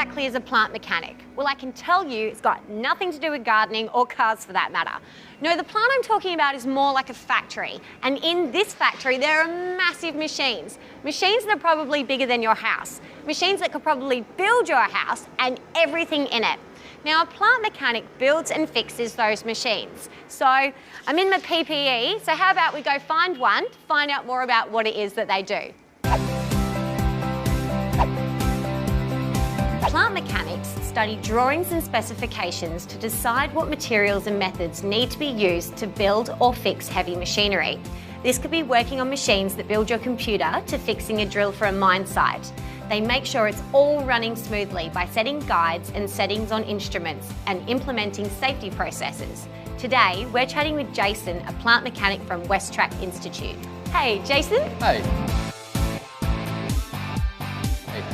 exactly is a plant mechanic? Well, I can tell you it's got nothing to do with gardening or cars for that matter. No, the plant I'm talking about is more like a factory. And in this factory, there are massive machines. Machines that are probably bigger than your house. Machines that could probably build your house and everything in it. Now, a plant mechanic builds and fixes those machines. So I'm in my PPE, so how about we go find one to find out more about what it is that they do. Plant mechanics study drawings and specifications to decide what materials and methods need to be used to build or fix heavy machinery. This could be working on machines that build your computer to fixing a drill for a mine site. They make sure it's all running smoothly by setting guides and settings on instruments and implementing safety processes. Today, we're chatting with Jason, a plant mechanic from Westrack Institute. Hey, Jason. Hey.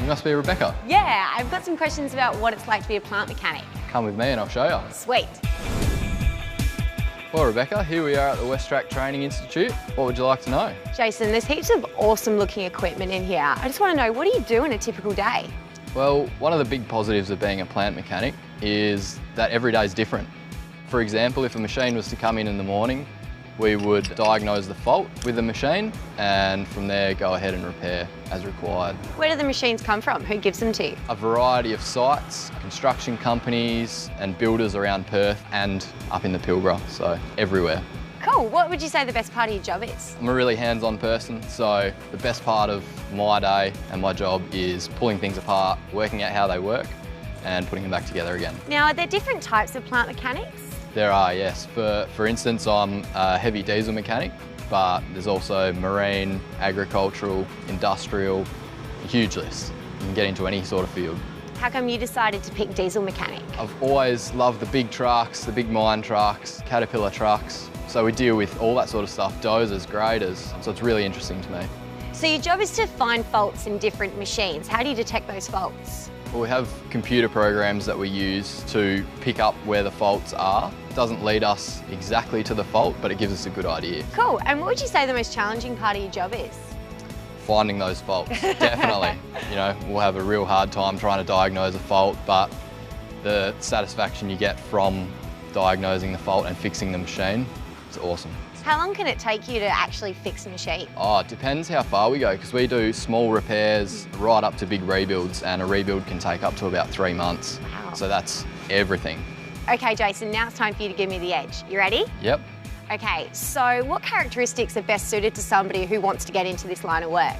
You must be Rebecca. Yeah, I've got some questions about what it's like to be a plant mechanic. Come with me and I'll show you. Sweet. Well, Rebecca, here we are at the Westrack Training Institute. What would you like to know? Jason, there's heaps of awesome looking equipment in here. I just want to know, what do you do in a typical day? Well, one of the big positives of being a plant mechanic is that every day is different. For example, if a machine was to come in the morning, we would diagnose the fault with the machine and from there go ahead and repair as required. Where do the machines come from? Who gives them to you? A variety of sites, construction companies and builders around Perth and up in the Pilbara, so everywhere. Cool. What would you say the best part of your job is? I'm a really hands-on person, so the best part of my day and my job is pulling things apart, working out how they work and putting them back together again. Now, are there different types of plant mechanics? There are, yes. For instance, I'm a heavy diesel mechanic, but there's also marine, agricultural, industrial, a huge list. You can get into any sort of field. How come you decided to pick diesel mechanic? I've always loved the big trucks, the big mine trucks, Caterpillar trucks. So we deal with all that sort of stuff, dozers, graders, so it's really interesting to me. So your job is to find faults in different machines. How do you detect those faults? Well, we have computer programs that we use to pick up where the faults are. It doesn't lead us exactly to the fault, but it gives us a good idea. Cool. And what would you say the most challenging part of your job is? Finding those faults, definitely. You know, we'll have a real hard time trying to diagnose a fault, but the satisfaction you get from diagnosing the fault and fixing the machine is awesome. How long can it take you to actually fix a machine? Oh, it depends how far we go, because we do small repairs right up to big rebuilds, and a rebuild can take up to about 3 months. Wow. So that's everything. Okay, Jason, now it's time for you to give me the edge. You ready? Yep. Okay, so what characteristics are best suited to somebody who wants to get into this line of work?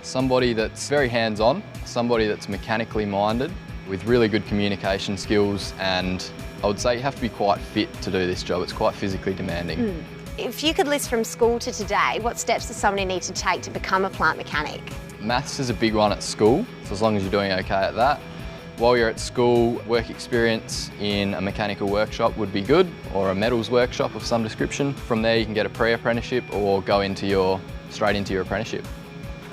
Somebody that's very hands-on, somebody that's mechanically minded, with really good communication skills, and I would say you have to be quite fit to do this job. It's quite physically demanding. If you could list from school to today, what steps does somebody need to take to become a plant mechanic? Maths is a big one at school, so as long as you're doing okay at that. While you're at school, work experience in a mechanical workshop would be good, or a metals workshop of some description. From there you can get a pre-apprenticeship or go straight into your apprenticeship.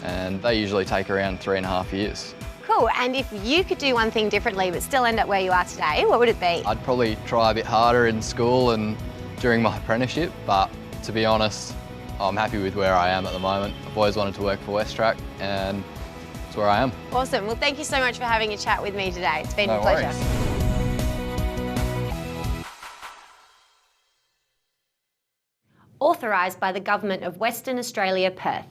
And they usually take around 3.5 years. Cool, and if you could do one thing differently but still end up where you are today, what would it be? I'd probably try a bit harder in school and during my apprenticeship, but to be honest, I'm happy with where I am at the moment. I've always wanted to work for Westrack and it's where I am. Awesome, well thank you so much for having a chat with me today. It's been No a pleasure. worries. Authorised by the Government of Western Australia, Perth.